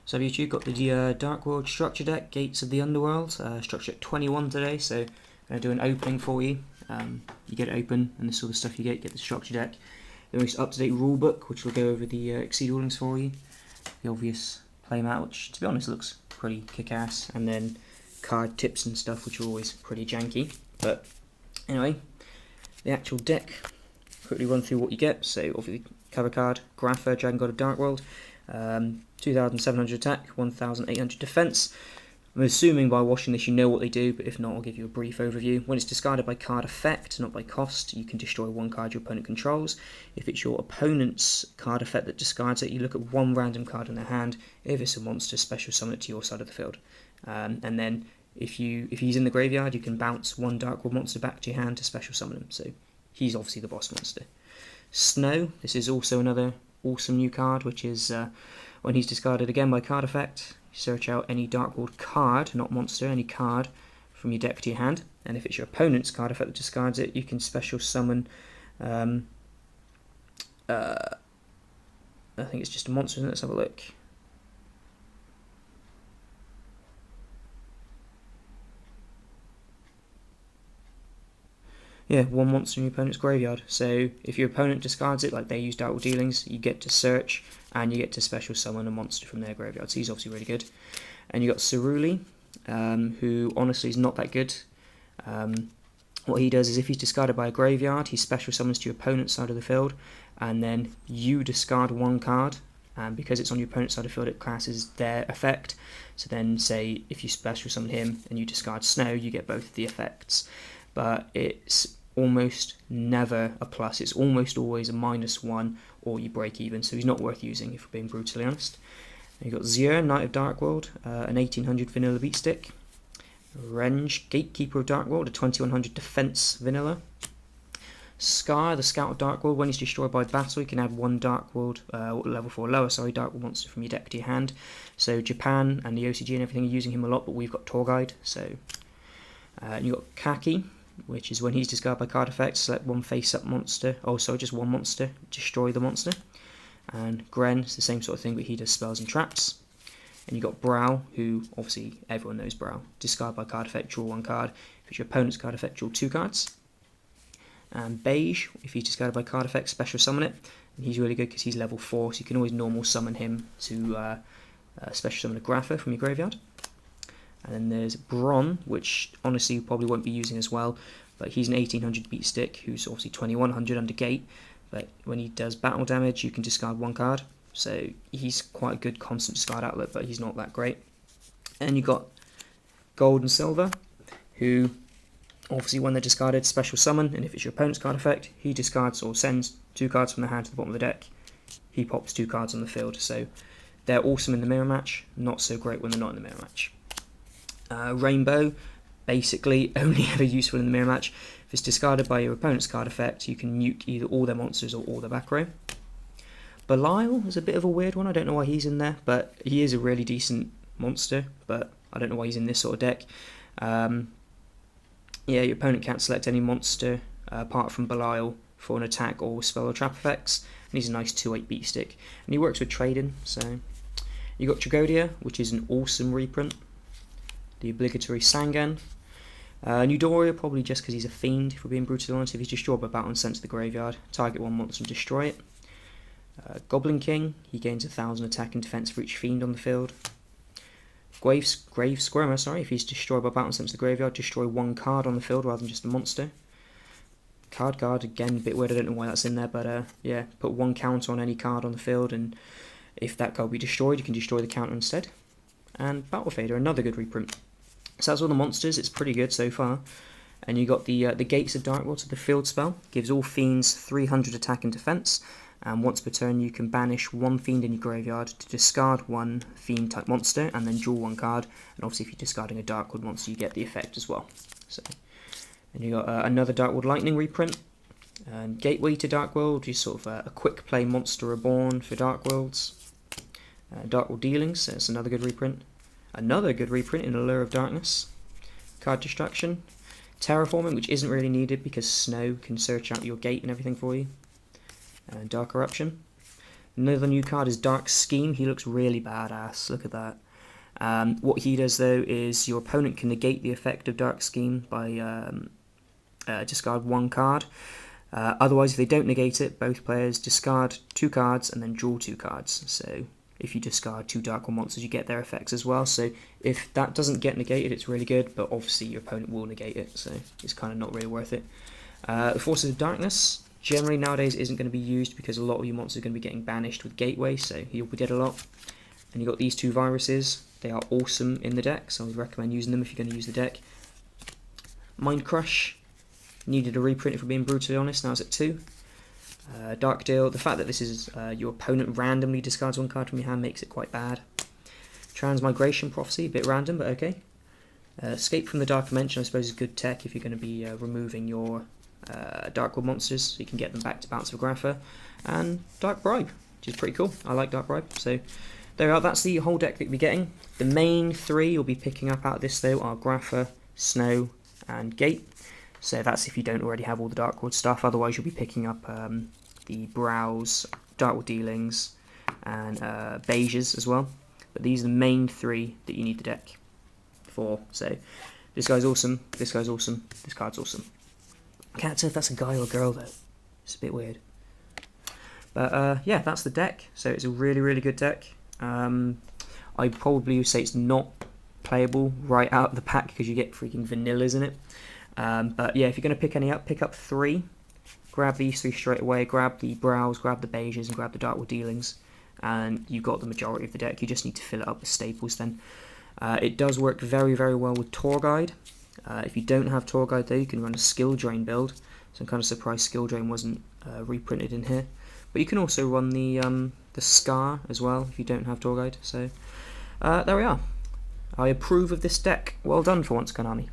So YouTube, got the Darkworld structure deck, Gates of the Underworld, structure at 21 today, so I'm going to do an opening for you. You get it open, and this sort of stuff you get the structure deck. The most up-to-date rulebook, which will go over the Exceed rulings for you. The obvious playmat, which to be honest looks pretty kick-ass, and then card tips and stuff, which are always pretty janky. But anyway, the actual deck, quickly run through what you get. So obviously cover card, Grapher, Dragon God of Darkworld, 2,700 attack, 1,800 defense. I'm assuming by watching this you know what they do, but if not, I'll give you a brief overview. When it's discarded by card effect, not by cost, you can destroy one card your opponent controls. If it's your opponent's card effect that discards it, you look at one random card in their hand. If it's a monster, special summon it to your side of the field. And then if he's in the graveyard, you can bounce one Darkworld monster back to your hand to special summon him. So he's obviously the boss monster. Snow, this is also another awesome new card, which is when he's discarded again by card effect, search out any Darkworld card, not monster, any card from your deck to your hand, and if it's your opponent's card effect that discards it, you can special summon, I think it's just a monster, isn't it? Let's have a look. Yeah, one monster in your opponent's graveyard. So if your opponent discards it, like they use Darkworld Dealings, you get to search and you get to special summon a monster from their graveyard. So he's obviously really good. And you got Ceruli, who honestly is not that good. What he does is if he's discarded by a graveyard, he special summons to your opponent's side of the field, and then you discard one card, and because it's on your opponent's side of the field, it classes their effect. So then, say if you special summon him and you discard Snow, you get both of the effects. But it's almost never a plus, it's almost always a -1 or you break even, so he's not worth using if we're being brutally honest. You've got Zier, Knight of Darkworld, an 1800 vanilla beat stick. Renge, Gatekeeper of Darkworld, a 2100 defense vanilla. Scar, the Scout of Darkworld, when he's destroyed by battle, you can add one Darkworld, level 4 lower, Darkworld monster from your deck to your hand. So Japan and the OCG and everything are using him a lot, but we've got Tour Guide. So you've got Kaki, which is when he's discarded by card effect, select one face-up monster, just one monster, destroy the monster. And Gren, it's the same sort of thing, but he does spells and traps. And you've got Brow, who, obviously, everyone knows Brow. Discard by card effect, draw one card. If it's your opponent's card effect, draw two cards. And Beige, if he's discarded by card effect, special summon it. And he's really good because he's level 4, so you can always normal summon him to special summon a Grapher from your graveyard. And then there's Bron, which honestly you probably won't be using as well, but he's an 1800 beat stick who's obviously 2100 under gate, but when he does battle damage you can discard one card, so he's quite a good constant discard outlet, but he's not that great. And you've got Gold and Silver, who obviously when they're discarded special summon, and if it's your opponent's card effect, he discards or sends two cards from the hand to the bottom of the deck, he pops two cards on the field, so they're awesome in the mirror match, not so great when they're not in the mirror match. Rainbow, basically only ever useful in the mirror match. If it's discarded by your opponent's card effect, you can nuke either all their monsters or all their back row. Belial is a bit of a weird one, I don't know why he's in there, but he is a really decent monster, but I don't know why he's in this sort of deck. Yeah, your opponent can't select any monster apart from Belial for an attack or spell or trap effects, and he's a nice 2/8 beat stick. And he works with trading, so you got Tragoedia, which is an awesome reprint. The obligatory Sangan. Newdoria, probably just because he's a fiend, if we're being brutally honest. If he's destroyed by battle and sent to the graveyard, target one monster and destroy it. Goblin King, he gains 1000 attack and defense for each fiend on the field. Grave Squirmer, if he's destroyed by battle and sent to the graveyard, destroy one card on the field rather than just a monster. Card Guard, again, a bit weird, I don't know why that's in there, but yeah, put one counter on any card on the field, and if that card will be destroyed, you can destroy the counter instead. And Battle Fader, another good reprint. So that's all the monsters, it's pretty good so far. And you got the Gates of Darkworld, so the field spell, gives all fiends 300 attack and defense, and once per turn you can banish one fiend in your graveyard to discard one fiend type monster, and then draw one card, and obviously if you're discarding a Darkworld monster you get the effect as well. So, and you got another Darkworld Lightning reprint, and Gateway to Darkworld, which is sort of a quick play monster reborn for Darkworlds. Darkworld Dealings, so it's another good reprint. Another good reprint in Allure of Darkness. Card Distraction. Terraforming, which isn't really needed because Snow can search out your gate and everything for you. Dark Eruption. Another new card is Dark Scheme. He looks really badass. Look at that. What he does though is your opponent can negate the effect of Dark Scheme by discard 1 card. Otherwise, if they don't negate it, both players discard 2 cards and then draw 2 cards. So if you discard 2 Dark World monsters, you get their effects as well. So if that doesn't get negated, it's really good, but obviously your opponent will negate it, so it's kind of not really worth it. The Forces of Darkness generally nowadays isn't going to be used because a lot of your monsters are going to be getting banished with Gateway, so he'll be dead a lot. And you've got these 2 viruses. They are awesome in the deck, so I would recommend using them if you're going to use the deck. Mind Crush. Needed a reprint if we're being brutally honest, now it's at 2. Dark Deal, the fact that this is your opponent randomly discards 1 card from your hand makes it quite bad. Transmigration Prophecy, a bit random, but okay. Escape from the Dark Dimension, I suppose, is good tech if you're going to be removing your Dark World monsters, so you can get them back to Bounce of Grapha. And Dark Bribe, which is pretty cool. I like Dark Bribe. So there we are, that's the whole deck that you'll be getting. The main 3 you'll be picking up out of this though are Grapha, Snow, and Gate. So that's if you don't already have all the Dark World stuff, otherwise you'll be picking up the Brows, Dark World Dealings, and Beiges as well. But these are the main 3 that you need the deck for. So this guy's awesome, this guy's awesome, this card's awesome. I can't tell if that's a guy or a girl though, it's a bit weird. But yeah, that's the deck, so it's a really, really good deck. I probably would say it's not playable right out of the pack because you get freaking vanillas in it. But yeah, if you're going to pick any up, pick up 3. Grab these 3 straight away, grab the Brows, grab the Beiges, and grab the Dark World Dealings. And you've got the majority of the deck, you just need to fill it up with staples then. It does work very, very well with Tour Guide. If you don't have Tour Guide though, you can run a Skill Drain build. So I'm kind of surprised Skill Drain wasn't reprinted in here. But you can also run the Scar as well if you don't have Tour Guide. So there we are. I approve of this deck. Well done for once, Konami.